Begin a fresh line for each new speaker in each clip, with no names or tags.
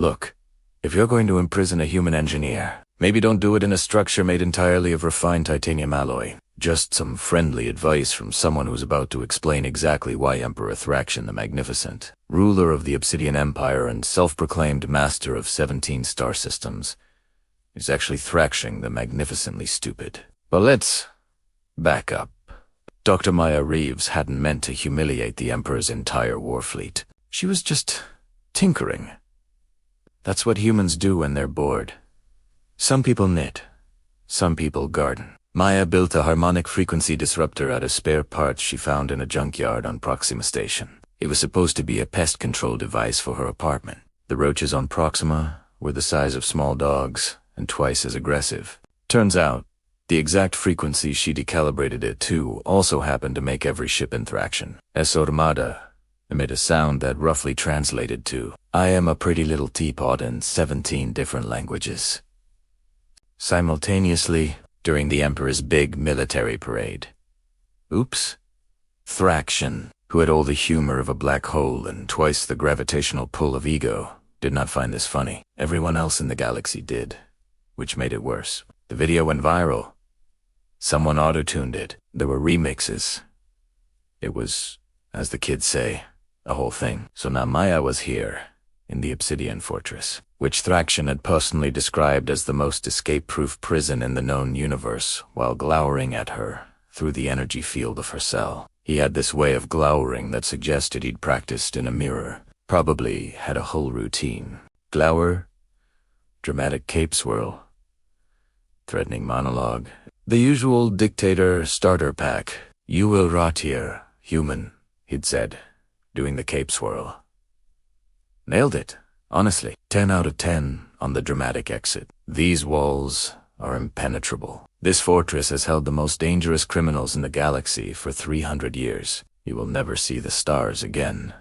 Look, if you're going to imprison a human engineer, maybe don't do it in a structure made entirely of refined titanium alloy. Just some friendly advice from someone who's about to explain exactly why Emperor Thraxion the Magnificent, ruler of the Obsidian Empire and self-proclaimed master of 17 star systems, is actually Thraxion the Magnificently stupid. But let's back up. Dr. Maya Reeves hadn't meant to humiliate the Emperor's entire war fleet. She was just tinkering. That's what humans do when they're bored. Some people knit, some people garden. Maya built a harmonic frequency disruptor out of spare parts she found in a junkyard on Proxima Station. It was supposed to be a pest control device for her apartment. The roaches on Proxima were the size of small dogs and twice as aggressive. Turns out, the exact frequency she decalibrated it to also happened to make every ship in Thraxion, Esa Armada, emit a sound that roughly translated to, "I am a pretty little teapot" in 17 different languages. Simultaneously, during the Emperor's big military parade. Oops. Thraxion, who had all the humor of a black hole and twice the gravitational pull of ego, did not find this funny. Everyone else in the galaxy did, which made it worse. The video went viral. Someone auto-tuned it. There were remixes. It was, as the kids say, a whole thing. So now Maya was here, in the Obsidian Fortress, which Thraxion had personally described as the most escape-proof prison in the known universe, while glowering at her through the energy field of her cell. He had this way of glowering that suggested he'd practiced in a mirror, probably had a whole routine. Glower, dramatic cape swirl, threatening monologue. The usual dictator starter pack. "You will rot here, human," he'd said, doing the cape swirl. Nailed it, honestly. 10 out of 10 on the dramatic exit. These walls are impenetrable. This fortress has held the most dangerous criminals in the galaxy for 300 years. You will never see the stars again.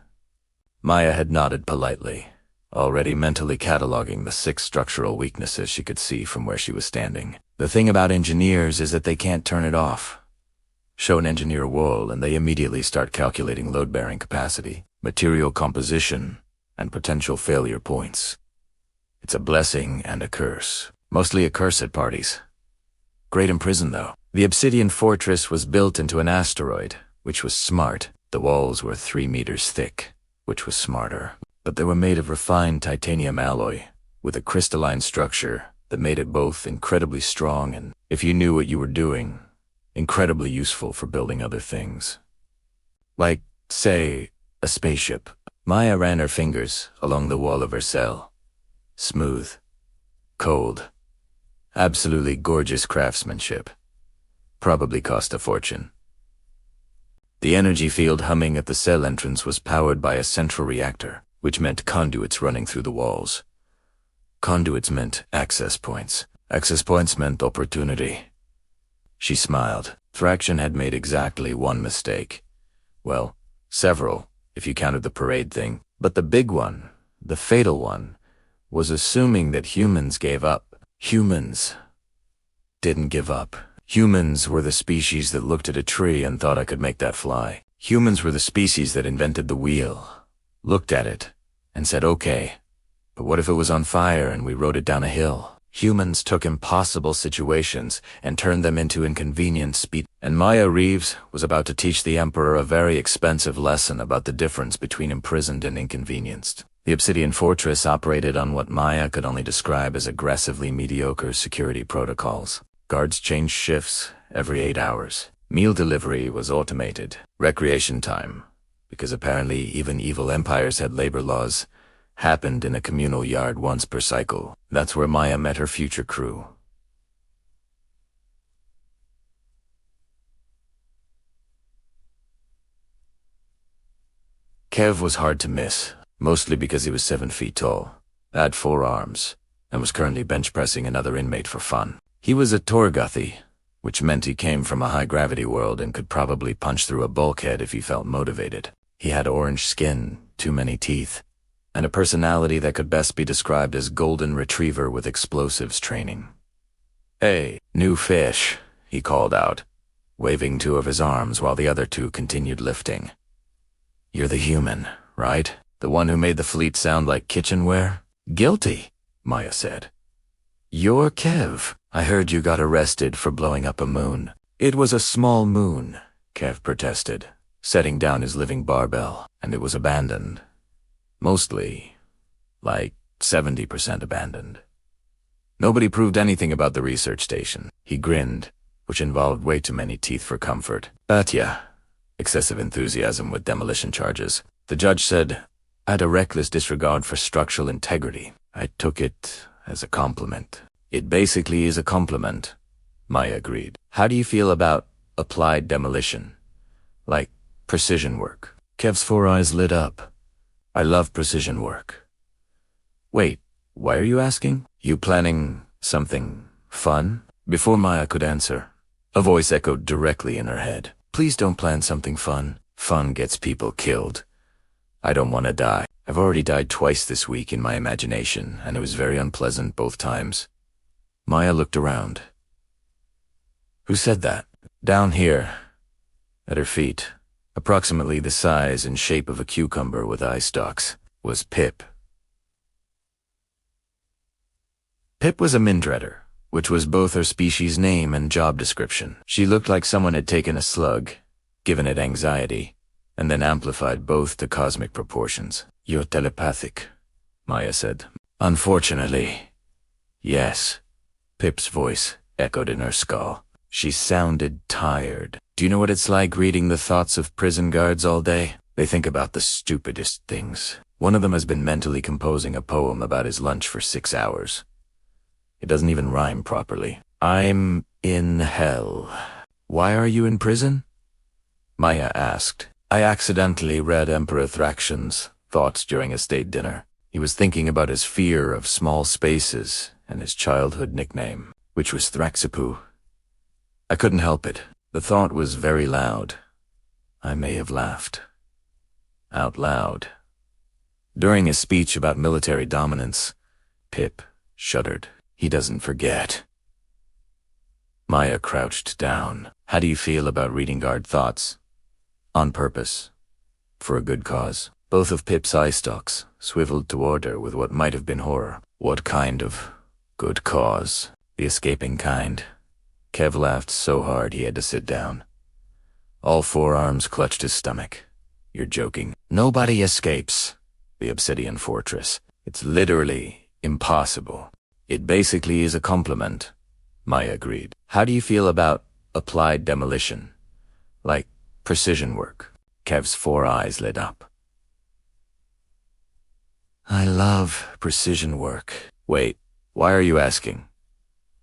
Maya had nodded politely, already mentally cataloging the 6 structural weaknesses she could see from where she was standing. The thing about engineers is that they can't turn it off. Show an engineer a wall and they immediately start calculating load-bearing capacity, material composition, and potential failure points. It's a blessing and a curse. Mostly a curse at parties. Great Imprisoned, though. The Obsidian Fortress was built into an asteroid, which was smart. The walls were 3 meters thick, which was smarter. But they were made of refined titanium alloy, with a crystalline structure that made it both incredibly strong and, if you knew what you were doing, incredibly useful for building other things. Like, say, a spaceship. Maya ran her fingers along the wall of her cell. Smooth. Cold. Absolutely gorgeous craftsmanship. Probably cost a fortune. The energy field humming at the cell entrance was powered by a central reactor, which meant conduits running through the walls. Conduits meant access points. Access points meant opportunity. She smiled. Thraxion had made exactly one mistake. Well, several, if you counted the parade thing. But the big one, the fatal one, was assuming that humans gave up. Humans didn't give up. Humans were the species that looked at a tree and thought I could make that fly. Humans were the species that invented the wheel, looked at it, and said, okay, but what if it was on fire and we rode it down a hill? Humans took impossible situations and turned them into inconvenient speed. And Maya Reeves was about to teach the Emperor a very expensive lesson about the difference between imprisoned and inconvenienced. The Obsidian Fortress operated on what Maya could only describe as aggressively mediocre security protocols. Guards changed shifts every 8 hours. Meal delivery was automated. Recreation time, because apparently even evil empires had labor laws, happened in a communal yard once per cycle. That's where Maya met her future crew. Kev was hard to miss, mostly because he was 7 feet tall, had 4 arms, and was currently bench pressing another inmate for fun. He was a Torguthi, which meant he came from a high-gravity world and could probably punch through a bulkhead if he felt motivated. He had orange skin, too many teeth, and a personality that could best be described as golden retriever with explosives training. "Hey, new fish," he called out, waving 2 of his arms while the other 2 continued lifting. "You're the human, right? The one who made the fleet sound like kitchenware?" Guilty, Maya said. You're Kev. I heard you got arrested for blowing up a moon. It was a small moon, Kev protested, setting down his living barbell, and it was abandoned. Mostly, like 70% abandoned. Nobody proved anything about the research station. He grinned, which involved way too many teeth for comfort. But yeah, excessive enthusiasm with demolition charges. The judge said, I had a reckless disregard for structural integrity. I took it as a compliment. It basically is a compliment, Maya agreed. How do you feel about applied demolition? Like precision work? Kev's 4 eyes lit up. I love precision work. Wait, why are you asking? You planning something fun? Before Maya could answer, a voice echoed directly in her head. Please don't plan something fun. Fun gets people killed. I don't want to die. I've already died twice this week in my imagination, and it was very unpleasant both times. Maya looked around. Who said that? Down here, at her feet, approximately the size and shape of a cucumber with eye stalks, was Pip. Pip was a Mindredder, which was both her species name and job description. She looked like someone had taken a slug, given it anxiety, and then amplified both to cosmic proportions. You're telepathic, Maya said. Unfortunately, yes. Pip's voice echoed in her skull. She sounded tired. Do you know what it's like reading the thoughts of prison guards all day? They think about the stupidest things. One of them has been mentally composing a poem about his lunch for 6 hours. It doesn't even rhyme properly. I'm in hell. Why are you in prison? Maya asked. I accidentally read Emperor Thraxian's thoughts during a state dinner. He was thinking about his fear of small spaces and his childhood nickname, which was Thraxipu. I couldn't help it. The thought was very loud. I may have laughed. Out loud. During his speech about military dominance, Pip shuddered. He doesn't forget. Maya crouched down. How do you feel about reading guard thoughts? On purpose. For a good cause. Both of Pip's eye stalks swiveled toward her with what might have been horror. What kind of good cause? The escaping kind. Kev laughed so hard he had to sit down. All 4 arms clutched his stomach. You're joking. Nobody escapes the Obsidian Fortress. It's literally impossible. It basically is a compliment, Maya agreed. How do you feel about applied demolition? Like precision work? Kev's 4 eyes lit up. I love precision work. Wait, why are you asking?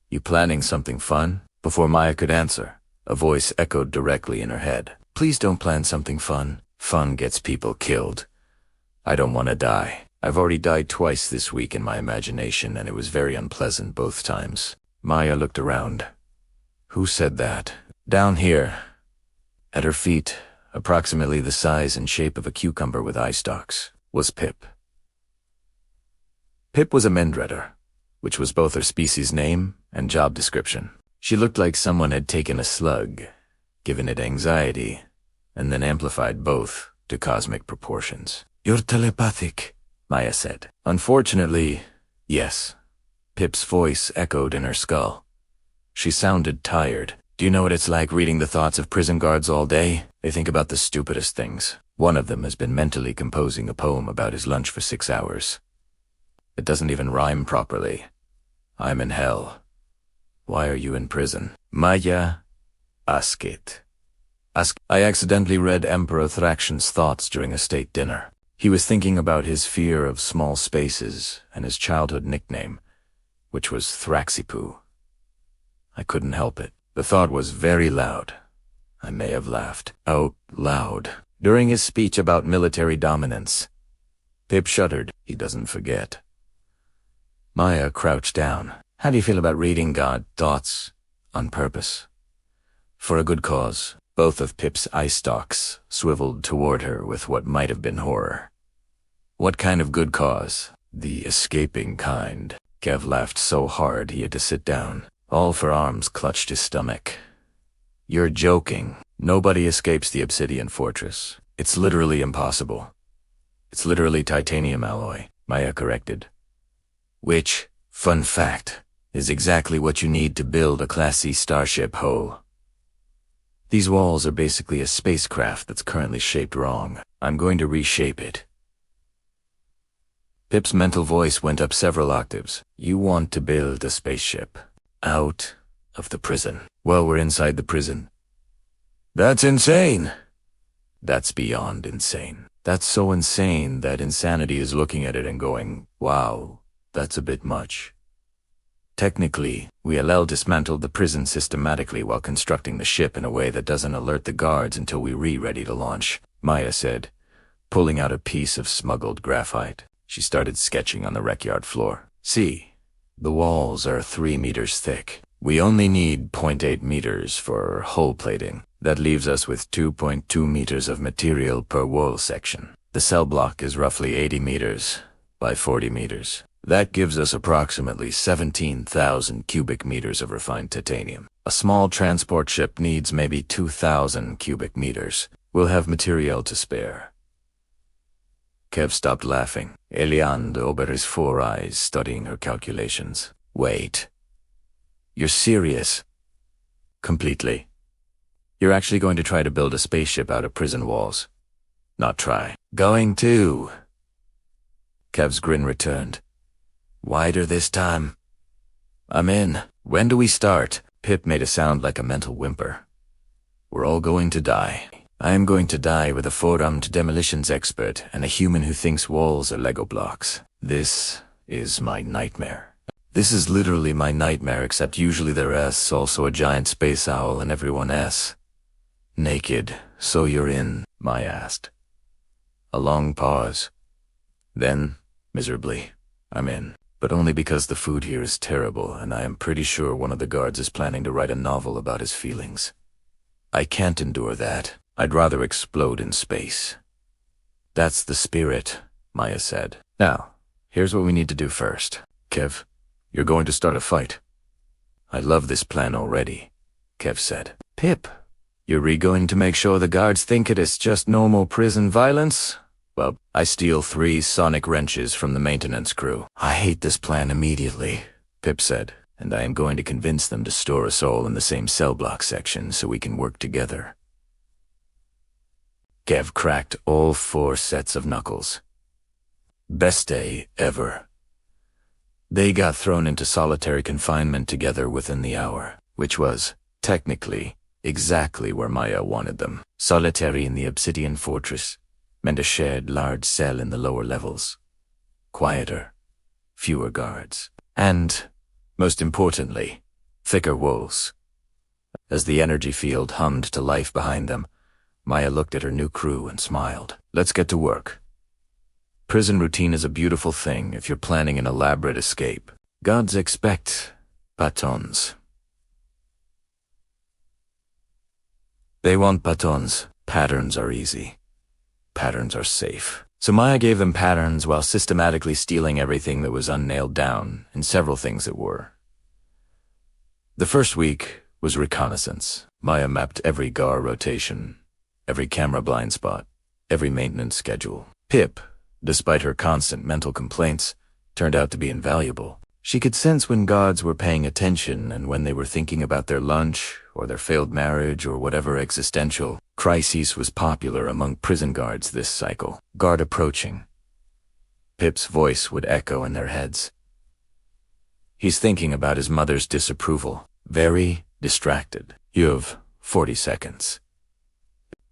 You planning something fun? Before Maya could answer, a voice echoed directly in her head. Please don't plan something fun. Fun gets people killed. I don't want to die. I've already died twice this week in my imagination, and it was very unpleasant both times. Maya looked around. Who said that? Down here, at her feet, approximately the size and shape of a cucumber with eye stalks, was Pip. Pip was a Mindredder, which was both her species name and job description. She looked like someone had taken a slug, given it anxiety, and then amplified both to cosmic proportions. You're telepathic, Maya said. Unfortunately, yes. Pip's voice echoed in her skull. She sounded tired. Do you know what it's like reading the thoughts of prison guards all day? They think about the stupidest things. One of them has been mentally composing a poem about his lunch for 6 hours. It doesn't even rhyme properly. I'm in hell. Why are you in prison? Maya, ask it. I accidentally read Emperor Thraxian's thoughts during a state dinner. He was thinking about his fear of small spaces and his childhood nickname, which was Thraxipu. I couldn't help it. The thought was very loud. I may have laughed out loud. During his speech about military dominance, Pip shuddered. He doesn't forget. Maya crouched down. How do you feel about reading God thoughts on purpose? For a good cause. Both of Pip's eye stalks swiveled toward her with what might have been horror. What kind of good cause? The escaping kind. Kev laughed so hard he had to sit down. All 4 arms clutched his stomach. You're joking. Nobody escapes the Obsidian Fortress. It's literally impossible. It's literally titanium alloy, Maya corrected. Which, fun fact, is exactly what you need to build a Class C starship hull. These walls are basically a spacecraft that's currently shaped wrong. I'm going to reshape it. Pip's mental voice went up several octaves. You want to build a spaceship out of the prison. Well, we're inside the prison. That's insane. That's beyond insane. That's so insane that insanity is looking at it and going, wow, that's a bit much. Technically, we dismantled the prison systematically while constructing the ship in a way that doesn't alert the guards until we're ready to launch, Maya said, pulling out a piece of smuggled graphite. She started sketching on the rec-yard floor. See, the walls are 3 meters thick. We only need 0.8 meters for hull plating. That leaves us with 2.2 meters of material per wall section. The cell block is roughly 80 meters by 40 meters. That gives us approximately 17,000 cubic meters of refined titanium. A small transport ship needs maybe 2,000 cubic meters. We'll have material to spare. Kev stopped laughing. Eliande over his 4 eyes, studying her calculations. Wait. You're serious? Completely. You're actually going to try to build a spaceship out of prison walls? Not try. Going to. Kev's grin returned. Wider this time. I'm in. When do we start? Pip made a sound like a mental whimper. We're all going to die. I am going to die with a 4-armed demolitions expert and a human who thinks walls are Lego blocks. This is my nightmare. This is literally my nightmare, except usually there's also a giant space owl and everyone else. Naked, so you're in, Maya asked. A long pause. Then, miserably, I'm in. But only because the food here is terrible, and I am pretty sure one of the guards is planning to write a novel about his feelings. I can't endure that. I'd rather explode in space. That's the spirit, Maya said. Now, here's what we need to do first. Kev, you're going to start a fight. I love this plan already, Kev said. Pip, you're going to make sure the guards think it is just normal prison violence? Well, I steal 3 sonic wrenches from the maintenance crew. I hate this plan immediately, Pip said, and I am going to convince them to store us all in the same cell block section so we can work together. Kev cracked all 4 sets of knuckles. Best day ever. They got thrown into solitary confinement together within the hour, which was, technically, exactly where Maya wanted them. Solitary in the obsidian fortress meant a shared large cell in the lower levels. Quieter, fewer guards, and, most importantly, thicker walls. As the energy field hummed to life behind them, Maya looked at her new crew and smiled. Let's get to work. Prison routine is a beautiful thing if you're planning an elaborate escape. Gods expect batons. They want batons. Patterns are easy. Patterns are safe. So Maya gave them patterns while systematically stealing everything that was unnailed down and several things that were. The first week was reconnaissance. Maya mapped every GAR rotation, every camera blind spot, every maintenance schedule. Pip, despite her constant mental complaints, turned out to be invaluable. She could sense when gods were paying attention and when they were thinking about their lunch or their failed marriage or whatever existential crisis was popular among prison guards this cycle. Guard approaching. Pip's voice would echo in their heads. He's thinking about his mother's disapproval. Very distracted. You have 40 seconds.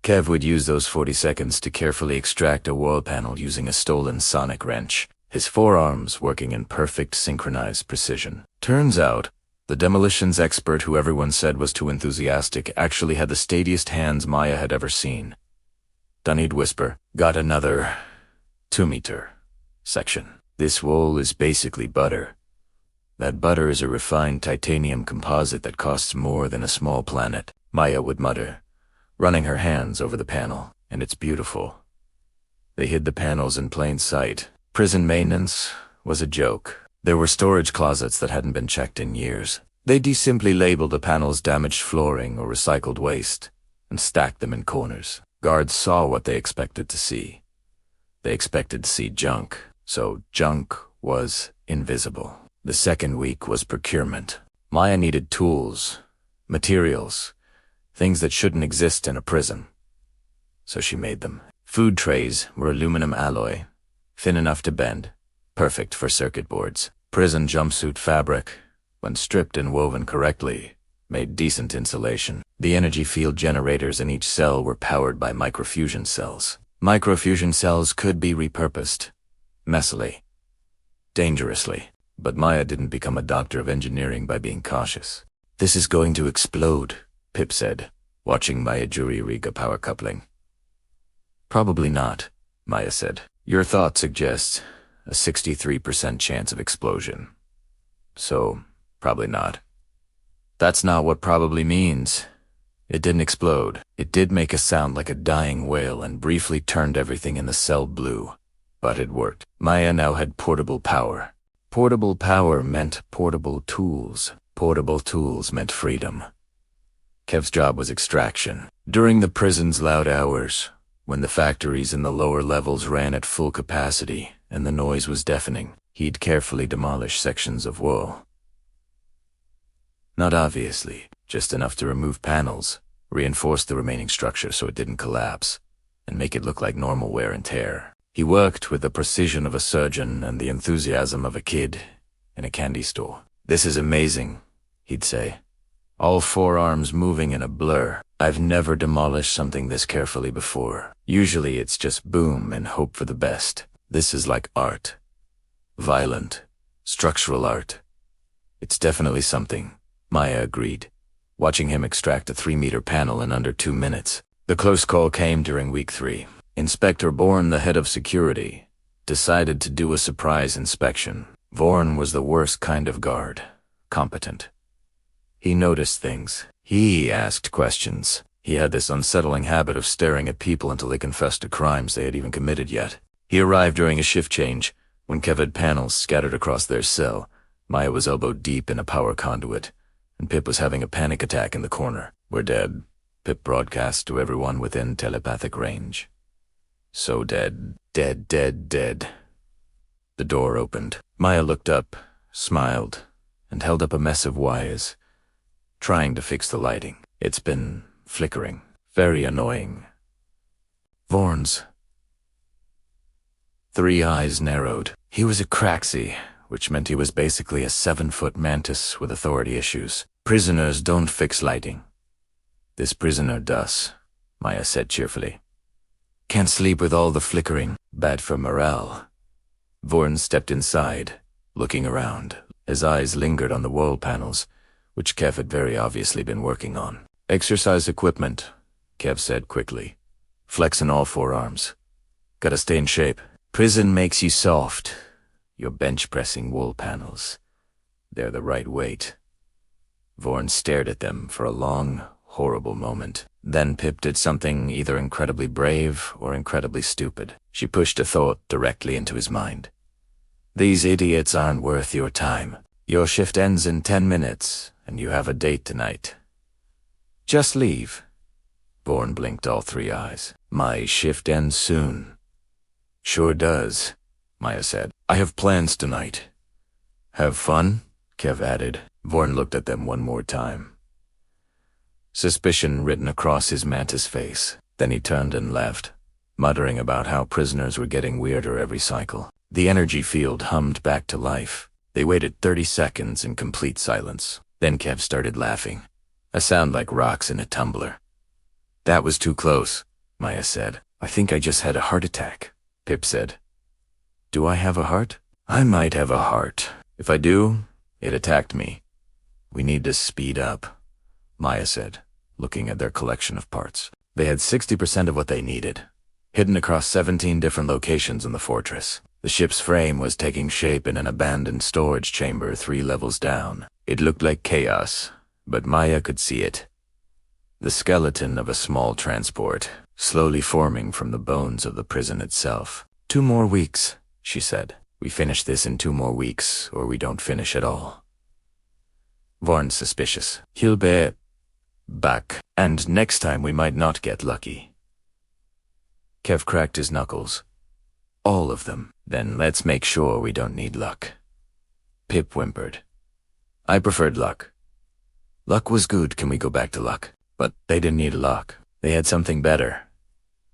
Kev would use those 40 seconds to carefully extract a wall panel using a stolen sonic wrench, his forearms working in perfect synchronized precision. Turns out, the demolitions expert who everyone said was too enthusiastic actually had the steadiest hands Maya had ever seen. Then he'd whisper, got another 2-meter section. This wall is basically butter. That butter is a refined titanium composite that costs more than a small planet, Maya would mutter, running her hands over the panel, and it's beautiful. They hid the panels in plain sight. Prison maintenance was a joke. There were storage closets that hadn't been checked in years. They'd simply labeled the panels damaged flooring or recycled waste, and stacked them in corners. Guards saw what they expected to see. They expected to see junk, so junk was invisible. The second week was procurement. Maya needed tools, materials, things that shouldn't exist in a prison. So she made them. Food trays were aluminum alloy, thin enough to bend, perfect for circuit boards. Prison jumpsuit fabric, when stripped and woven correctly, made decent insulation. The energy field generators in each cell were powered by microfusion cells. Microfusion cells could be repurposed, messily, dangerously. But Maya didn't become a doctor of engineering by being cautious. "This is going to explode," Pip said, watching Maya jury-rig a power coupling. "Probably not," Maya said. "Your thought suggests a 63% chance of explosion. So, probably not." "That's not what probably means. It didn't explode. It did make a sound like a dying whale and briefly turned everything in the cell blue. But it worked." Maya now had portable power. Portable power meant portable tools. Portable tools meant freedom. Kev's job was extraction. During the prison's loud hours, when the factories in the lower levels ran at full capacity and the noise was deafening, he'd carefully demolish sections of wall. Not obviously, just enough to remove panels, reinforce the remaining structure so it didn't collapse, and make it look like normal wear and tear. He worked with the precision of a surgeon and the enthusiasm of a kid in a candy store. "This is amazing," he'd say, all forearms moving in a blur. "I've never demolished something this carefully before. Usually it's just boom and hope for the best. This is like art. Violent, structural art. It's definitely something," Maya agreed, watching him extract a 3-meter panel in under 2 minutes. The close call came during week 3. Inspector Bourne, the head of security, decided to do a surprise inspection. Bourne was the worst kind of guard, competent. He noticed things. He asked questions. He had this unsettling habit of staring at people until they confessed to crimes they had even committed yet. He arrived during a shift change, when Kev had panels scattered across their cell. Maya was elbowed deep in a power conduit, and Pip was having a panic attack in the corner. "We're dead," Pip broadcast to everyone within telepathic range. "So dead. Dead, dead, dead." The door opened. Maya looked up, smiled, and held up a mess of wires, trying to fix the lighting. "It's been flickering. Very annoying." Vaughn's 3 eyes narrowed. He was a Craxi, which meant he was basically a 7-foot mantis with authority issues. "Prisoners don't fix lighting." "This prisoner does," Maya said cheerfully. "Can't sleep with all the flickering. Bad for morale." Vaughan stepped inside, looking around. His eyes lingered on the wall panels, which Kev had very obviously been working on. "Exercise equipment," Kev said quickly. "Flexing all forearms. Gotta stay in shape. Prison makes you soft. You're bench-pressing wall panels. They're the right weight." Vaughan stared at them for a long, horrible moment. Then Pip did something either incredibly brave or incredibly stupid. She pushed a thought directly into his mind. "These idiots aren't worth your time. Your shift ends in 10 minutes, and you have a date tonight. Just leave." Vaughan blinked all 3 eyes. "My shift ends soon." "Sure does," Maya said. "I have plans tonight." "Have fun," Kev added. Vaughan looked at them one more time. Suspicion written across his mantis face. Then he turned and left, muttering about how prisoners were getting weirder every cycle. The energy field hummed back to life. They waited 30 seconds in complete silence. Then Kev started laughing, a sound like rocks in a tumbler. "That was too close," Maya said. "I think I just had a heart attack," Pip said. "Do I have a heart?" "I might have a heart. If I do, it attacked me. We need to speed up," Maya said, looking at their collection of parts. They had 60% of what they needed, hidden across 17 different locations in the fortress. The ship's frame was taking shape in an abandoned storage chamber 3 levels down. It looked like chaos, but Maya could see it. The skeleton of a small transport, slowly forming from the bones of the prison itself. 2 more weeks, she said. "We finish this in 2 more weeks, or we don't finish at all." Vaughn's suspicious. "He'll be back, and next time we might not get lucky." Kev cracked his knuckles. "All of them. Then let's make sure we don't need luck." Pip whimpered. I preferred luck. Luck was good, can we go back to luck? But they didn't need luck. They had something better.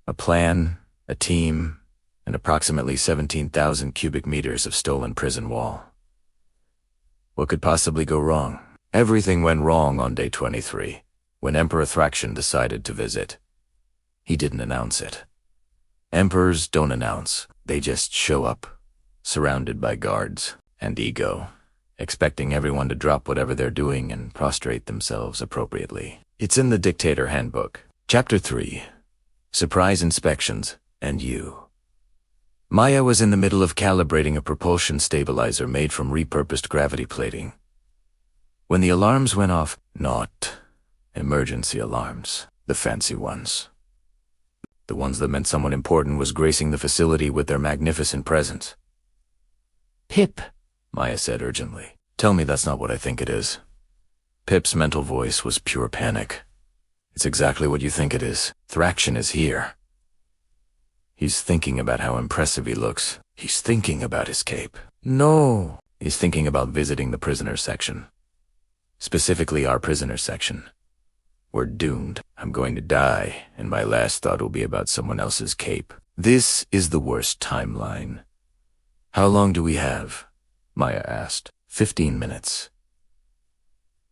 A plan, a team, and approximately 17,000 cubic meters of stolen prison wall. What could possibly go wrong? Everything went wrong on day 23, when Emperor Thraxion decided to visit. He didn't announce it. Emperors don't announce, they just show up, surrounded by guards and ego, expecting everyone to drop whatever they're doing and prostrate themselves appropriately. It's in the Dictator Handbook. Chapter 3. Surprise Inspections and You. Maya was in the middle of calibrating a propulsion stabilizer made from repurposed gravity plating. When the alarms went off, not emergency alarms, the fancy ones. The ones that meant someone important was gracing the facility with their magnificent presence. Pip, Maya said urgently. Tell me that's not what I think it is. Pip's mental voice was pure panic. It's exactly what you think it is. Thraxion is here. He's thinking about how impressive he looks. He's thinking about his cape. No. He's thinking about visiting the prisoner section. Specifically our prisoner section. We're doomed. I'm going to die, and my last thought will be about someone else's cape. This is the worst timeline. How long do we have? Maya asked. 15 minutes.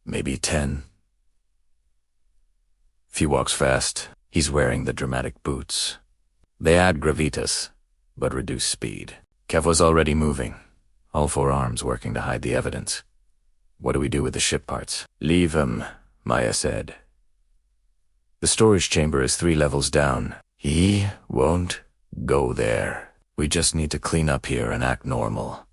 Maybe 10. If he walks fast, he's wearing the dramatic boots. They add gravitas, but reduce speed. Kev was already moving, all four arms working to hide the evidence. What do we do with the ship parts? Leave them, Maya said. The storage chamber is 3 levels down. He won't go there. We just need to clean up here and act normal.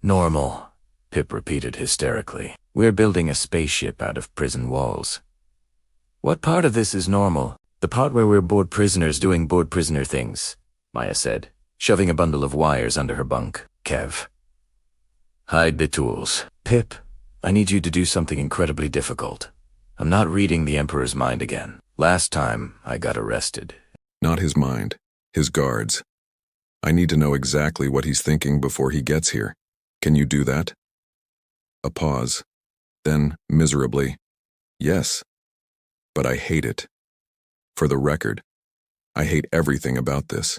Normal, Pip repeated hysterically. We're building a spaceship out of prison walls. What part of this is normal? The part where we're bored prisoners doing bored prisoner things, Maya said, shoving a bundle of wires under her bunk. Kev. Hide the tools. Pip, I need you to do something incredibly difficult. I'm not reading the Emperor's mind again. Last time, I got arrested.
Not his mind, his guards. I need to know exactly what he's thinking before he gets here. Can you do that? A pause. Then, miserably, yes. But I hate it. For the record, I hate everything about this.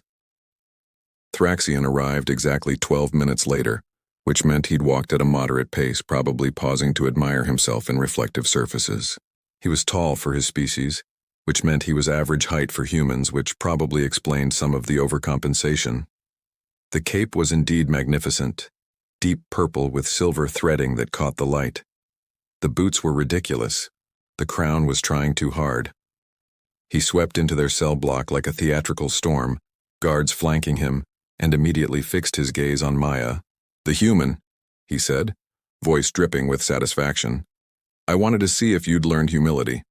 Thraxion arrived exactly 12 minutes later, which meant he'd walked at a moderate pace, probably pausing to admire himself in reflective surfaces. He was tall for his species, which meant he was average height for humans, which probably explained some of the overcompensation. The cape was indeed magnificent, deep purple with silver threading that caught the light. The boots were ridiculous. The crown was trying too hard. He swept into their cell block like a theatrical storm, guards flanking him, and immediately fixed his gaze on Maya. The human, he said, voice dripping with satisfaction. I wanted to see if you'd learned humility.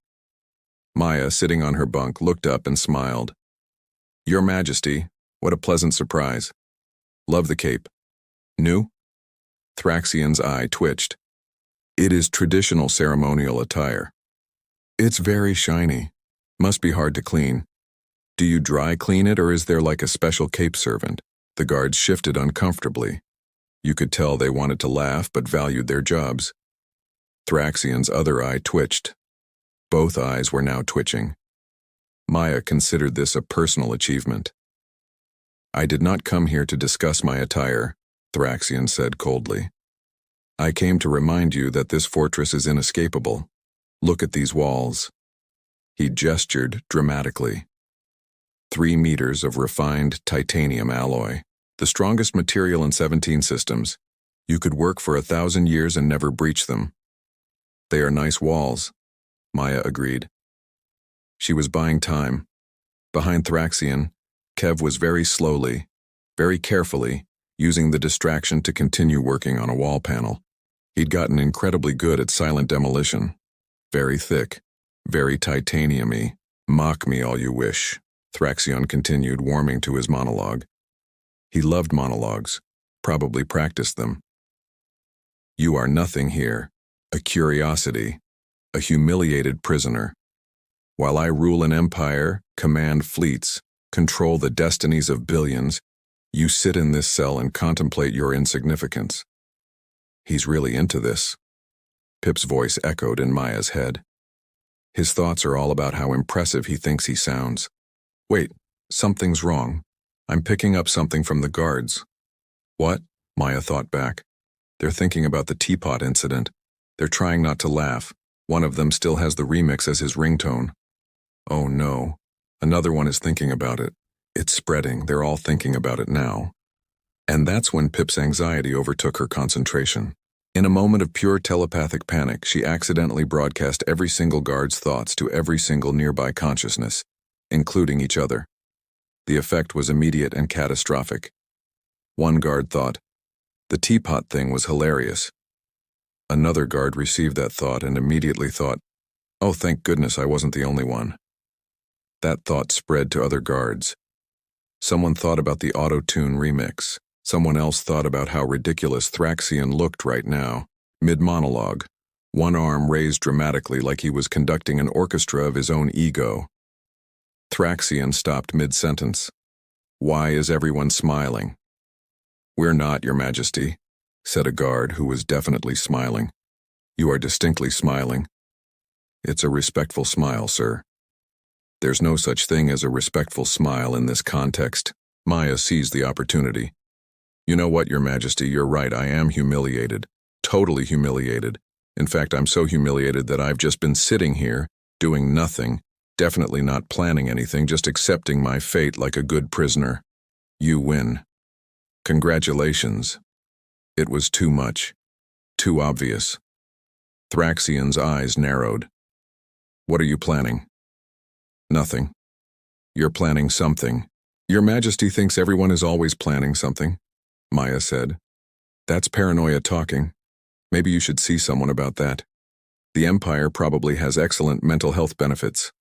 Maya, sitting on her bunk, looked up and smiled. Your Majesty, what a pleasant surprise. Love the cape. New? Thraxion's eye twitched. It is traditional ceremonial attire. It's very shiny. Must be hard to clean. Do you dry clean it, or is there like a special cape servant? The guards shifted uncomfortably. You could tell they wanted to laugh but valued their jobs. Thraxion's other eye twitched. Both eyes were now twitching. Maya considered this a personal achievement. I did not come here to discuss my attire, Thraxion said coldly. I came to remind you that this fortress is inescapable. Look at these walls. He gestured dramatically. 3 meters of refined titanium alloy, the strongest material in 17 systems. You could work for 1,000 years and never breach them. They are nice walls, Maya agreed. She was buying time. Behind Thraxion, Kev was very slowly, very carefully, using the distraction to continue working on a wall panel. He'd gotten incredibly good at silent demolition. Very thick, very titanium-y. Mock me all you wish, Thraxion continued, warming to his monologue. He loved monologues, probably practiced them. You are nothing here, a curiosity, a humiliated prisoner. While I rule an empire, command fleets, control the destinies of billions, you sit in this cell and contemplate your insignificance. He's really into this. Pip's voice echoed in Maya's head. His thoughts are all about how impressive he thinks he sounds. Wait, something's wrong. I'm picking up something from the guards. What? Maya thought back. They're thinking about the teapot incident. They're trying not to laugh. One of them still has the remix as his ringtone. Oh no. Another one is thinking about it. It's spreading. They're all thinking about it now. And that's when Pip's anxiety overtook her concentration. In a moment of pure telepathic panic, she accidentally broadcast every single guard's thoughts to every single nearby consciousness, including each other. The effect was immediate and catastrophic. One guard thought, "The teapot thing was hilarious." Another guard received that thought and immediately thought, "Oh, thank goodness I wasn't the only one." That thought spread to other guards. Someone thought about the auto-tune remix. Someone else thought about how ridiculous Thraxian looked right now, mid-monologue, one arm raised dramatically like he was conducting an orchestra of his own ego. Thraxian stopped mid-sentence. "Why is everyone smiling?" "We're not, Your Majesty," said a guard who was definitely smiling. "You are distinctly smiling." "It's a respectful smile, sir." "There's no such thing as a respectful smile in this context." Maya seized the opportunity. "You know what, Your Majesty, you're right, I am humiliated. Totally humiliated. In fact, I'm so humiliated that I've just been sitting here, doing nothing, definitely not planning anything, just accepting my fate like a good prisoner. You win. Congratulations." It was too much. Too obvious. Thraxian's eyes narrowed. "What are you planning?" "Nothing." "You're planning something." "Your Majesty thinks everyone is always planning something," Maya said. "That's paranoia talking. Maybe you should see someone about that. The Empire probably has excellent mental health benefits."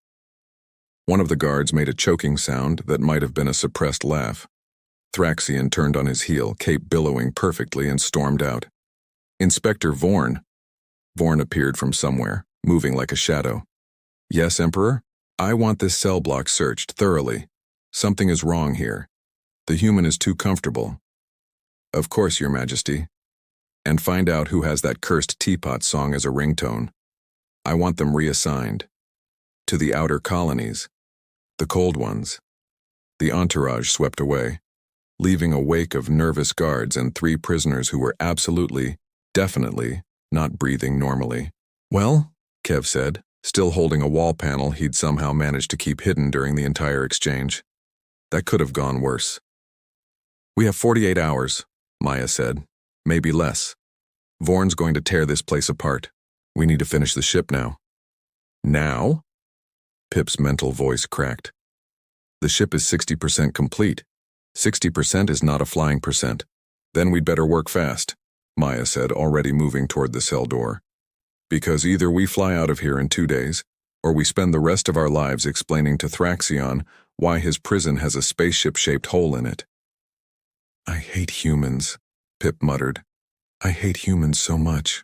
One of the guards made a choking sound that might have been a suppressed laugh. Thraxian turned on his heel, cape billowing perfectly, and stormed out. "Inspector Vorn." Vorn appeared from somewhere, moving like a shadow. "Yes, Emperor? I want this cell block searched thoroughly. Something is wrong here. The human is too comfortable." "Of course, Your Majesty." "And find out who has that cursed teapot song as a ringtone. I want them reassigned. To the outer colonies. The cold ones." The entourage swept away, leaving a wake of nervous guards and 3 prisoners who were absolutely, definitely, not breathing normally. "Well," Kev said, still holding a wall panel he'd somehow managed to keep hidden during the entire exchange. "That could have gone worse." "We have 48 hours, Maya said. "Maybe less. Vorn's going to tear this place apart. We need to finish the ship now." "Now?" Pip's mental voice cracked. "The ship is 60% complete. 60% is not a flying percent. Then we'd better work fast," Maya said, already moving toward the cell door. "Because either we fly out of here in 2 days, or we spend the rest of our lives explaining to Thraxian why his prison has a spaceship-shaped hole in it." "I hate humans," Pip muttered. "I hate humans so much."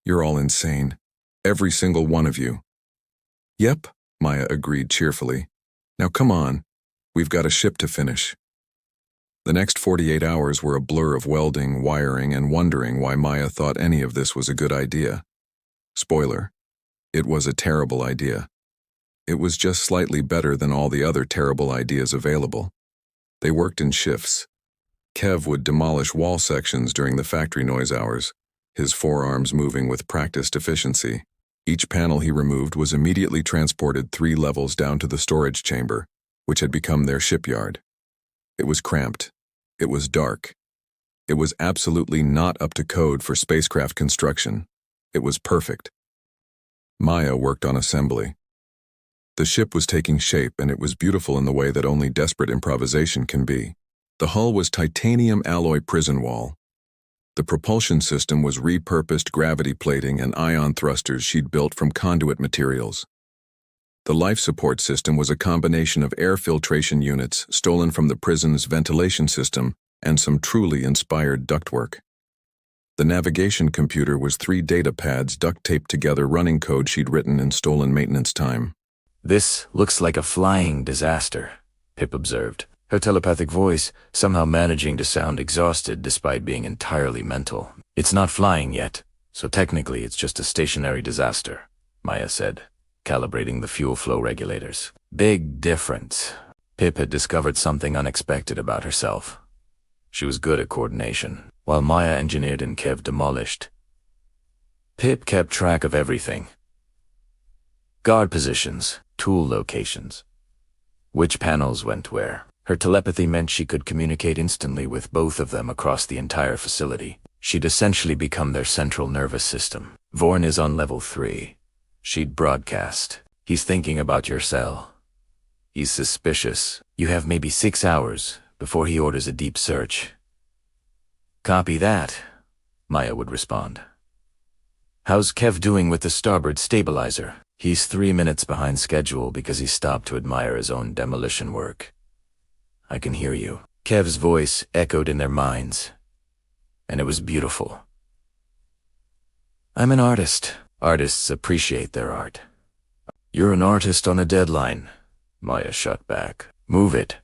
"You're all insane. Every single one of you." "Yep," Maya agreed cheerfully. "Now come on. We've got a ship to finish." The next 48 hours were a blur of welding, wiring, and wondering why Maya thought any of this was a good idea. Spoiler: it was a terrible idea. It was just slightly better than all the other terrible ideas available. They worked in shifts. Kev would demolish wall sections during the factory noise hours, his forearms moving with practiced efficiency. Each panel he removed was immediately transported 3 levels down to the storage chamber, which had become their shipyard. It was cramped. It was dark. It was absolutely not up to code for spacecraft construction. It was perfect. Maya worked on assembly. The ship was taking shape, and it was beautiful in the way that only desperate improvisation can be. The hull was titanium alloy prison wall. The propulsion system was repurposed gravity plating and ion thrusters she'd built from conduit materials. The life support system was a combination of air filtration units stolen from the prison's ventilation system and some truly inspired ductwork. The navigation computer was 3 data pads duct-taped together running code she'd written in stolen maintenance time.
"This looks like a flying disaster," Pip observed. her telepathic voice somehow managing to sound exhausted despite being entirely mental. "It's not flying yet, so technically it's just a stationary disaster," Maya said, calibrating the fuel flow regulators. Big difference. Pip had discovered something unexpected about herself. She was good at coordination, while Maya engineered and Kev demolished. Pip kept track of everything. Guard positions, tool locations, which panels went where. Her telepathy meant she could communicate instantly with both of them across the entire facility. She'd essentially become their central nervous system. "Vorn is on level 3. She'd broadcast. "He's thinking about your cell. He's suspicious. You have maybe 6 hours before he orders a deep search." "Copy that," Maya would respond. "How's Kev doing with the starboard stabilizer?" "He's 3 minutes behind schedule because he stopped to admire his own demolition work." "I can hear you." Kev's voice echoed in their minds, and it was beautiful. "I'm an artist. Artists appreciate their art." "You're an artist on a deadline," Maya shot back. "Move it."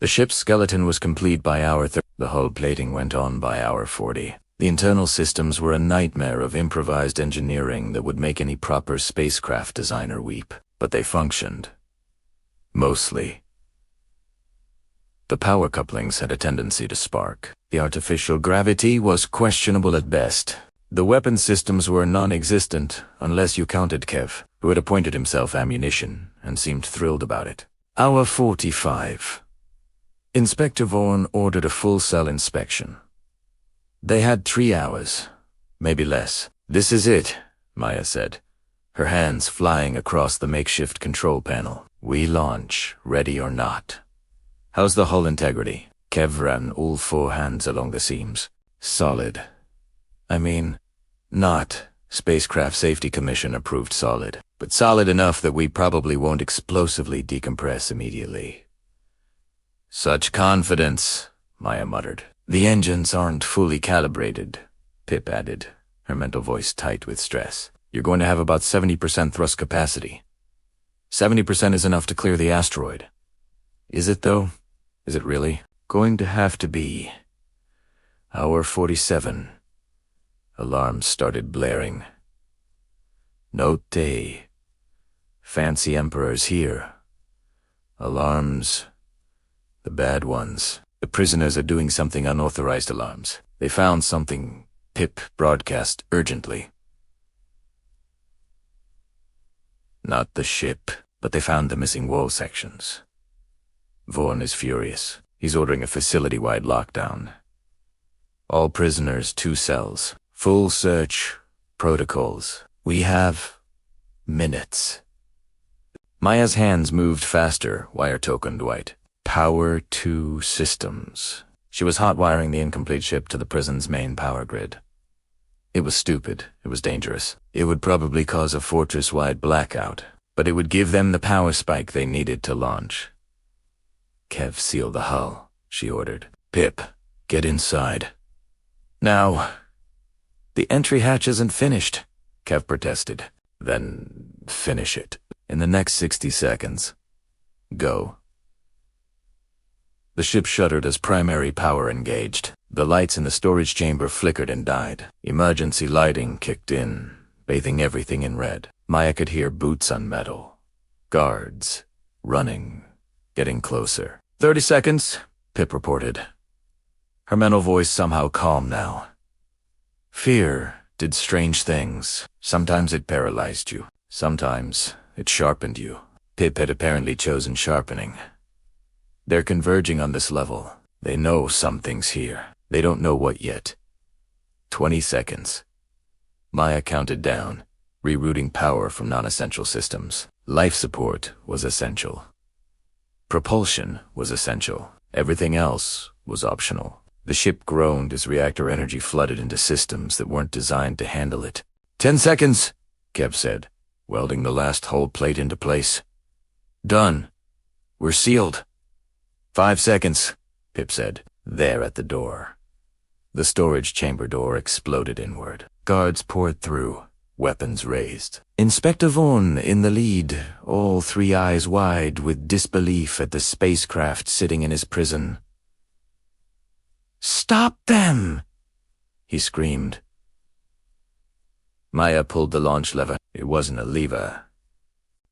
The ship's skeleton was complete by hour 30. The hull plating went on by hour 40. The internal systems were a nightmare of improvised engineering that would make any proper spacecraft designer weep, but they functioned. Mostly. The power couplings had a tendency to spark. The artificial gravity was questionable at best. The weapon systems were non-existent, unless you counted Kev, who had appointed himself ammunition and seemed thrilled about it. Hour 45. Inspector Vaughan ordered a full cell inspection. They had 3 hours, maybe less. "This is it," Maya said, her hands flying across the makeshift control panel. "We launch, ready or not." "How's the hull integrity?" Kev ran all 4 hands along the seams. "Solid. I mean, not. Spacecraft Safety Commission approved solid, but solid enough that we probably won't explosively decompress immediately." "Such confidence," Maya muttered. "The engines aren't fully calibrated," Pip added, her mental voice tight with stress. "You're going to have about 70% thrust capacity. 70% is enough to clear the asteroid." "Is it though? Is it really?" "Going to have to be." Hour 47. Alarms started blaring. "Note day. Fancy Emperor's here. Alarms. The bad ones. The prisoners are doing something unauthorized alarms. They found something." Pip broadcast urgently. "Not the ship, but they found the missing wall sections." Vaughan is furious. He's ordering a facility-wide lockdown. "All prisoners, 2 cells. Full search. Protocols. We have minutes." Maya's hands moved faster, wire-tokened white. Power to systems. She was hot-wiring the incomplete ship to the prison's main power grid. It was stupid. It was dangerous. It would probably cause a fortress-wide blackout, but it would give them the power spike they needed to launch. "Kev, seal the hull," she ordered. "Pip, get inside." "Now." "The entry hatch isn't finished," Kev protested. "Then finish it. In the next 60 seconds. Go." The ship shuddered as primary power engaged. The lights in the storage chamber flickered and died. Emergency lighting kicked in, bathing everything in red. Maya could hear boots on metal. Guards. Running. Getting closer. 30 seconds, Pip reported. Her mental voice somehow calm now. Fear did strange things. Sometimes it paralyzed you. Sometimes it sharpened you. Pip had apparently chosen sharpening. They're converging on this level. They know something's here. They don't know what yet. 20 seconds. Maya counted down, rerouting power from non-essential systems. Life support was essential. Propulsion was essential. Everything else was optional. The ship groaned as reactor energy flooded into systems that weren't designed to handle it. 10 seconds, Kev said, welding the last hull plate into place. Done. We're sealed. 5 seconds, Pip said, there at the door. The storage chamber door exploded inward. Guards poured through. weapons raised. Inspector Vaughn in the lead, all three eyes wide with disbelief at the spacecraft sitting in his prison. "Stop them!" he screamed. Maya pulled the launch lever. It wasn't a lever.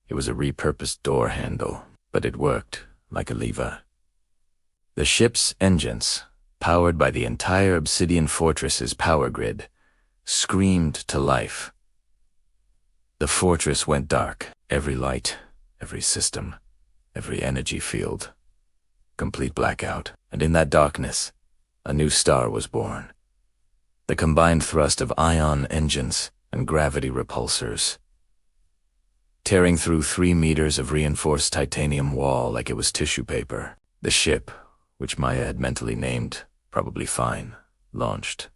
It was a repurposed door handle, but it worked like a lever. The ship's engines, powered by the entire Obsidian Fortress's power grid, screamed to life. The fortress went dark, every light, every system, every energy field. Complete blackout, and in that darkness, a new star was born. The combined thrust of ion engines and gravity repulsors. Tearing through 3 meters of reinforced titanium wall like it was tissue paper, the ship, which Maya had mentally named Probably Fine, launched.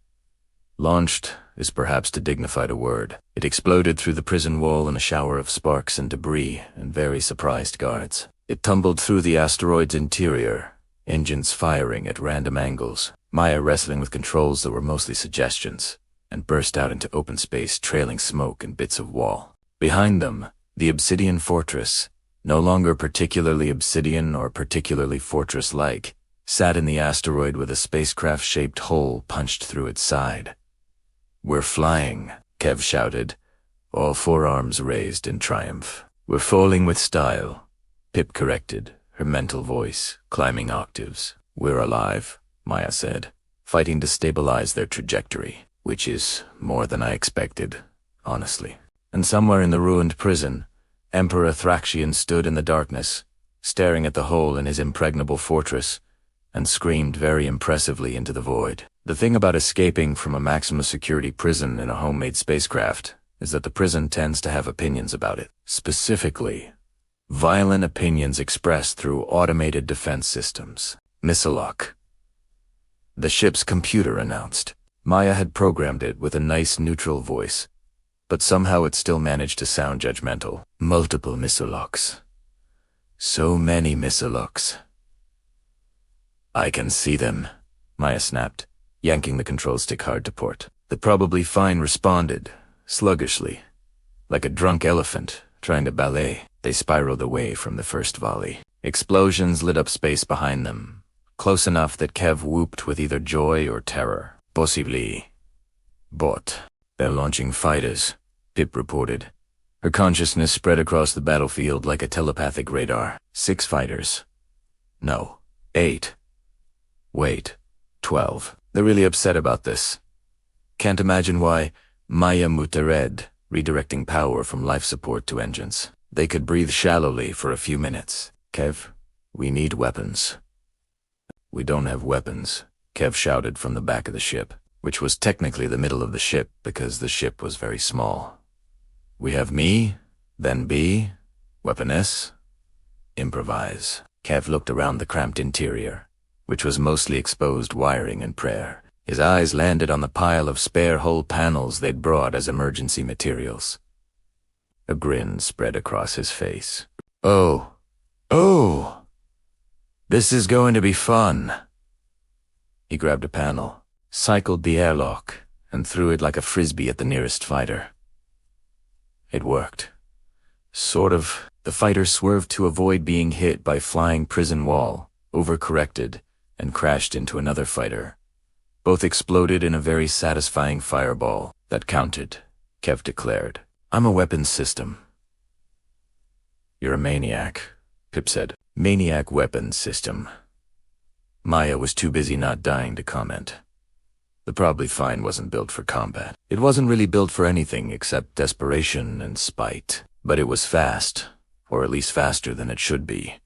Launched is perhaps too dignified a word. It exploded through the prison wall in a shower of sparks and debris and very surprised guards. It tumbled through the asteroid's interior, engines firing at random angles, Maya wrestling with controls that were mostly suggestions, and burst out into open space trailing smoke and bits of wall. Behind them, the Obsidian Fortress, no longer particularly obsidian or particularly fortress-like, sat in the asteroid with a spacecraft-shaped hole punched through its side. "We're flying," Kev shouted, all forearms raised in triumph. "We're falling with style," Pip corrected, her mental voice climbing octaves. "We're alive," Maya said, fighting to stabilize their trajectory, which is more than I expected, honestly. And somewhere in the ruined prison, Emperor Thraxian stood in the darkness, staring at the hole in his impregnable fortress, and screamed very impressively into the void. The thing about escaping from a maximum security prison in a homemade spacecraft is that the prison tends to have opinions about it. Specifically, violent opinions expressed through automated defense systems. "Missillock," the ship's computer announced. Maya had programmed it with a nice neutral voice, but somehow it still managed to sound judgmental. "Multiple missilocks. So many missilocks." "I can see them," Maya snapped, yanking the control stick hard to port. The Probably Fine responded, sluggishly, like a drunk elephant trying to ballet. They spiraled away from the first volley. Explosions lit up space behind them, close enough that Kev whooped with either joy or terror. "Possibly. But they're launching fighters," Pip reported. Her consciousness spread across the battlefield like a telepathic radar. 6 fighters. No, 8. Wait, 12. They're really upset about this. Can't imagine why. Maya Mutared, redirecting power from life support to engines. They could breathe shallowly for a few minutes. "Kev, we need weapons." "We don't have weapons," Kev shouted from the back of the ship, which was technically the middle of the ship because the ship was very small. "We have me, then B, weapon S, improvise." Kev looked around the cramped interior, which was mostly exposed wiring and prayer. His eyes landed on the pile of spare hull panels they'd brought as emergency materials. A grin spread across his face. Oh, this is going to be fun." He grabbed a panel, cycled the airlock, and threw it like a frisbee at the nearest fighter. It worked. Sort of. The fighter swerved to avoid being hit by flying prison wall, overcorrected, and crashed into another fighter. Both exploded in a very satisfying fireball. "That counted," Kev declared. "I'm a weapons system." "You're a maniac," Pip said. "Maniac weapons system." Maya was too busy not dying to comment. The Probably Fine wasn't built for combat. It wasn't really built for anything except desperation and spite. But it was fast, or at least faster than it should be,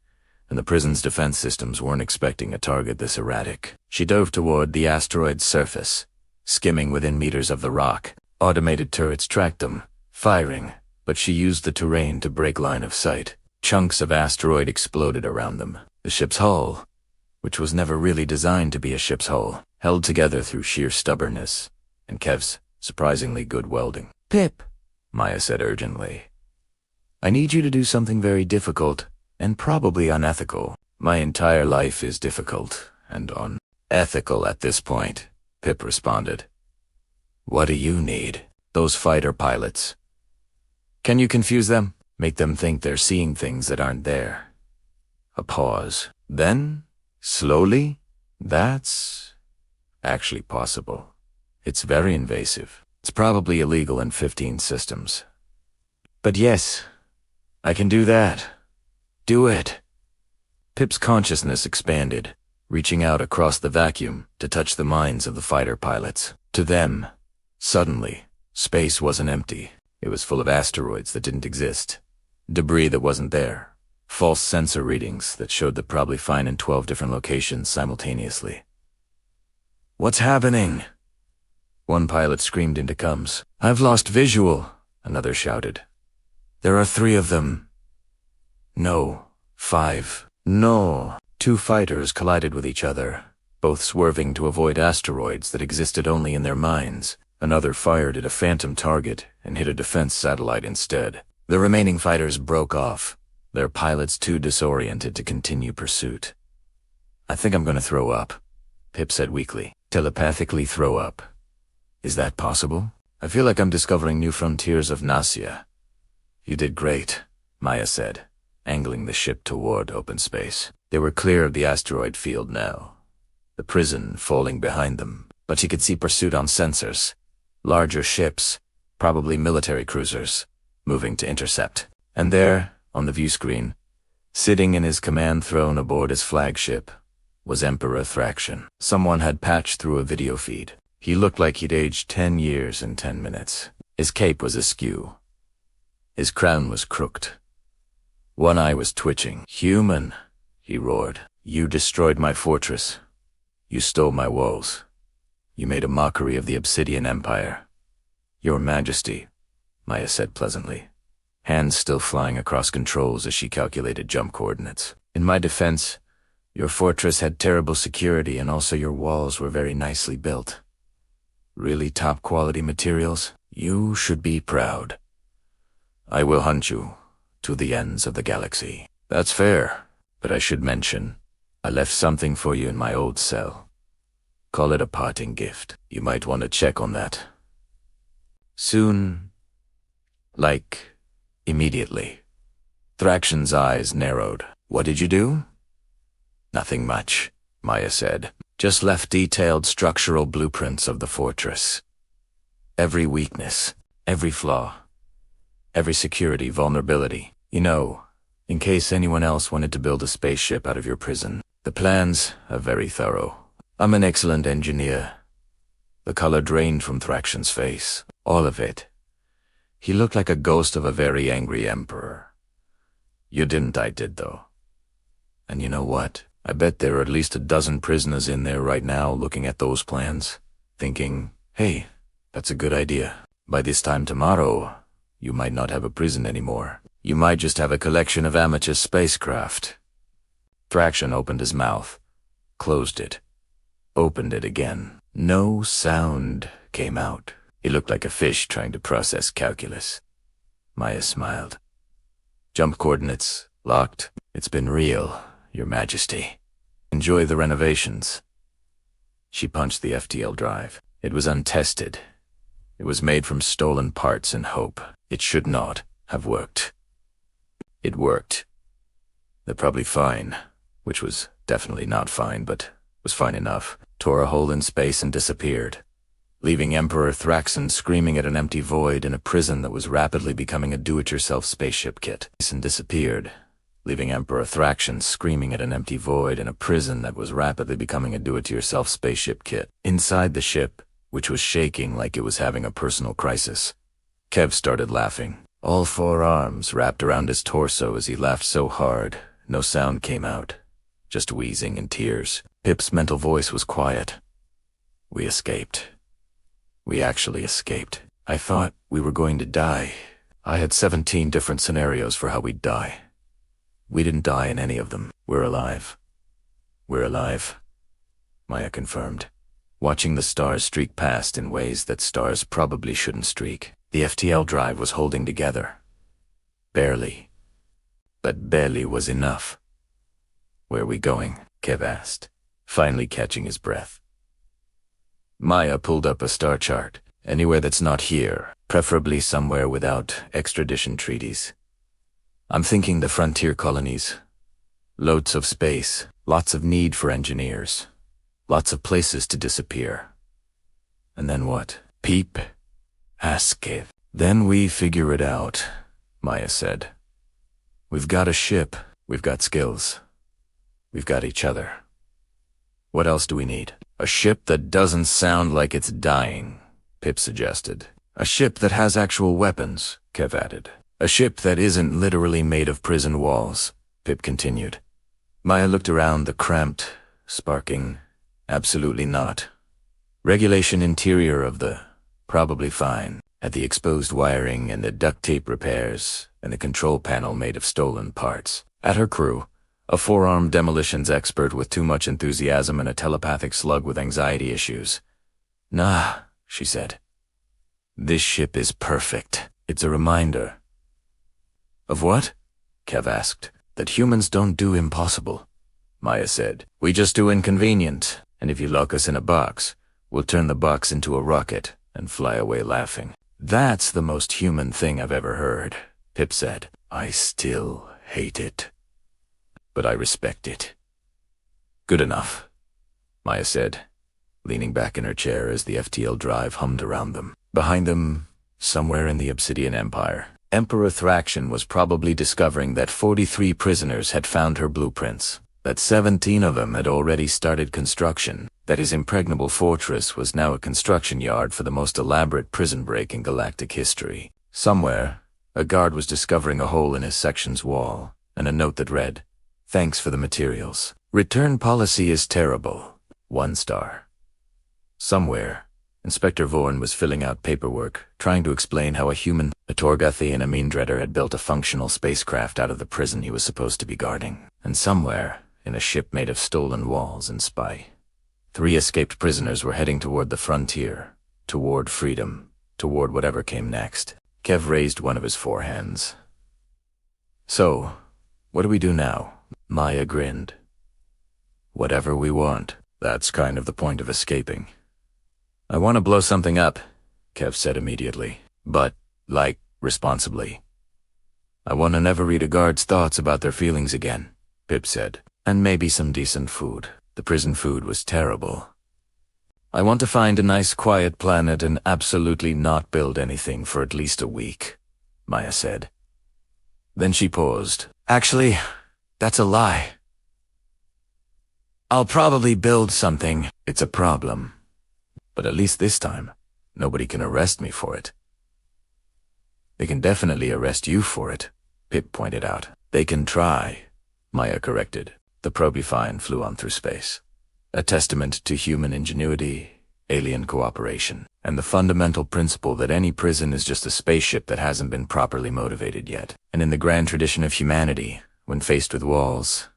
and the prison's defense systems weren't expecting a target this erratic. She dove toward the asteroid's surface, skimming within meters of the rock. Automated turrets tracked them, firing, but she used the terrain to break line of sight. Chunks of asteroid exploded around them. The ship's hull, which was never really designed to be a ship's hull, held together through sheer stubbornness, and Kev's surprisingly good welding. "Pip," Maya said urgently, "I need you to do something very difficult, and probably unethical." "My entire life is difficult and unethical at this point," Pip responded. "What do you need?" Those fighter pilots. Can you confuse them? Make them think they're seeing things that aren't there. A pause. Then, slowly, that's actually possible. It's very invasive. It's probably illegal in 15 systems. But yes, I can do that. Do it. Pip's consciousness expanded, reaching out across the vacuum to touch the minds of the fighter pilots. To them, suddenly, space wasn't empty. It was full of asteroids that didn't exist, debris that wasn't there, false sensor readings that showed they're probably fine in 12 different locations simultaneously. What's happening? One pilot screamed into comms. I've lost visual, another shouted. There are 3 of them. No, 5. No. 2 fighters collided with each other, both swerving to avoid asteroids that existed only in their minds. Another fired at a phantom target and hit a defense satellite instead. The remaining fighters broke off, their pilots too disoriented to continue pursuit. I think I'm gonna throw up, Pip said weakly. Telepathically throw up. Is that possible? I feel like I'm discovering new frontiers of nausea. You did great, Maya said, angling the ship toward open space. They were clear of the asteroid field now, the prison falling behind them, but she could see pursuit on sensors. Larger ships, probably military cruisers, moving to intercept. And there, on the view screen, sitting in his command throne aboard his flagship, was Emperor Thraction. Someone had patched through a video feed. He looked like he'd aged 10 years in 10 minutes. His cape was askew. His crown was crooked. One eye was twitching. Human, he roared. You destroyed my fortress. You stole my walls. You made a mockery of the Obsidian Empire. Your Majesty, Maya said pleasantly, hands still flying across controls as she calculated jump coordinates. In my defense, your fortress had terrible security and also your walls were very nicely built. Really top-quality materials. You should be proud. I will hunt you to the ends of the galaxy. That's fair, but I should mention, I left something for you in my old cell. Call it a parting gift. You might want to check on that. Soon, like, immediately. Thraction's eyes narrowed. What did you do? Nothing much, Maya said. Just left detailed structural blueprints of the fortress. Every weakness, every flaw, every security vulnerability. You know, in case anyone else wanted to build a spaceship out of your prison. The plans are very thorough. I'm an excellent engineer. The color drained from Thraction's face. All of it. He looked like a ghost of a very angry emperor. You didn't, I did though. And you know what? I bet there are at least a dozen prisoners in there right now looking at those plans, thinking, hey, that's a good idea. By this time tomorrow, you might not have a prison anymore. You might just have a collection of amateur spacecraft. Thraction opened his mouth, closed it, opened it again. No sound came out. He looked like a fish trying to process calculus. Maya smiled. Jump coordinates locked. It's been real, Your Majesty. Enjoy the renovations. She punched the FTL drive. It was untested. It was made from stolen parts and hope. It should not have worked. It worked. They're probably fine, which was definitely not fine, but was fine enough. Tore a hole in space and disappeared, leaving Emperor Thraxon screaming at an empty void in a prison that was rapidly becoming a do-it-yourself spaceship kit. And disappeared, leaving Emperor Thraxon screaming at an empty void in a prison that was rapidly becoming a do-it-yourself spaceship kit. Inside the ship, which was shaking like it was having a personal crisis, Kev started laughing. All 4 arms wrapped around his torso as he laughed so hard, no sound came out, just wheezing and tears. Pip's mental voice was quiet. We escaped. We actually escaped. I thought we were going to die. I had 17 different scenarios for how we'd die. We didn't die in any of them. We're alive. We're alive, Maya confirmed, watching the stars streak past in ways that stars probably shouldn't streak. The FTL drive was holding together. Barely. But barely was enough. Where are we going? Kev asked, finally catching his breath. Maya pulled up a star chart. Anywhere that's not here. preferably somewhere without extradition treaties. I'm thinking the frontier colonies. Loads of space, lots of need for engineers, lots of places to disappear. And then what? Peep? Ask it. Then we figure it out, Maya said. We've got a ship, we've got skills, we've got each other. What else do we need? A ship that doesn't sound like it's dying, Pip suggested. A ship that has actual weapons, Kev added. A ship that isn't literally made of prison walls, Pip continued. Maya looked around the cramped, sparking, absolutely not. Regulation interior of the, probably fine, at the exposed wiring and the duct tape repairs and the control panel made of stolen parts. At her crew, a four-armed demolitions expert with too much enthusiasm and a telepathic slug with anxiety issues. Nah, she said. This ship is perfect. It's a reminder. Of what? Kev asked. That humans don't do impossible. Maya said. We just do inconvenient, and if you lock us in a box, we'll turn the box into a rocket and fly away laughing. That's the most human thing I've ever heard, Pip said. I still hate it. But I respect it. Good enough, Maya said, leaning back in her chair as the FTL drive hummed around them. Behind them, somewhere in the Obsidian Empire, Emperor Thraction was probably discovering that 43 prisoners had found her blueprints, that 17 of them had already started construction, that his impregnable fortress was now a construction yard for the most elaborate prison break in galactic history. Somewhere, a guard was discovering a hole in his section's wall, and a note that read, "Thanks for the materials. Return policy is terrible. 1 star." Somewhere, Inspector Vorn was filling out paperwork, trying to explain how a human, a Torguthi and a Meandredder had built a functional spacecraft out of the prison he was supposed to be guarding. And somewhere, in a ship made of stolen walls and spy, 3 escaped prisoners were heading toward the frontier, toward freedom, toward whatever came next. Kev raised one of his 4 hands. So, what do we do now? Maya grinned. Whatever we want. That's kind of the point of escaping. I want to blow something up, Kev said immediately. But, responsibly. I want to never read a guard's thoughts about their feelings again, Pip said. And maybe some decent food. The prison food was terrible. I want to find a nice quiet planet and absolutely not build anything for at least a week, Maya said. Then she paused. Actually, that's a lie. I'll probably build something. It's a problem. But at least this time, nobody can arrest me for it. They can definitely arrest you for it, Pip pointed out. They can try, Maya corrected. The Probifine flew on through space. A testament to human ingenuity, alien cooperation, and the fundamental principle that any prison is just a spaceship that hasn't been properly motivated yet. And in the grand tradition of humanity, when faced with walls,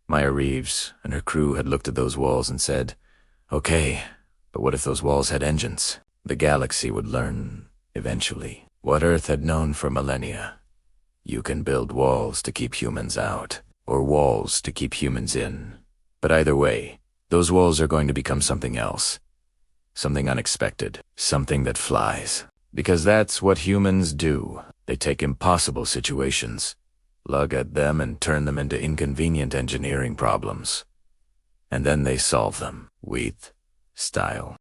Maya Reeves and her crew had looked at those walls and said, okay, but what if those walls had engines? The galaxy would learn, eventually, what Earth had known for millennia. You can build walls to keep humans out, or walls to keep humans in. But either way, those walls are going to become something else. Something unexpected. Something that flies. Because that's what humans do. They take impossible situations, lug at them and turn them into inconvenient engineering problems. And then they solve them with style.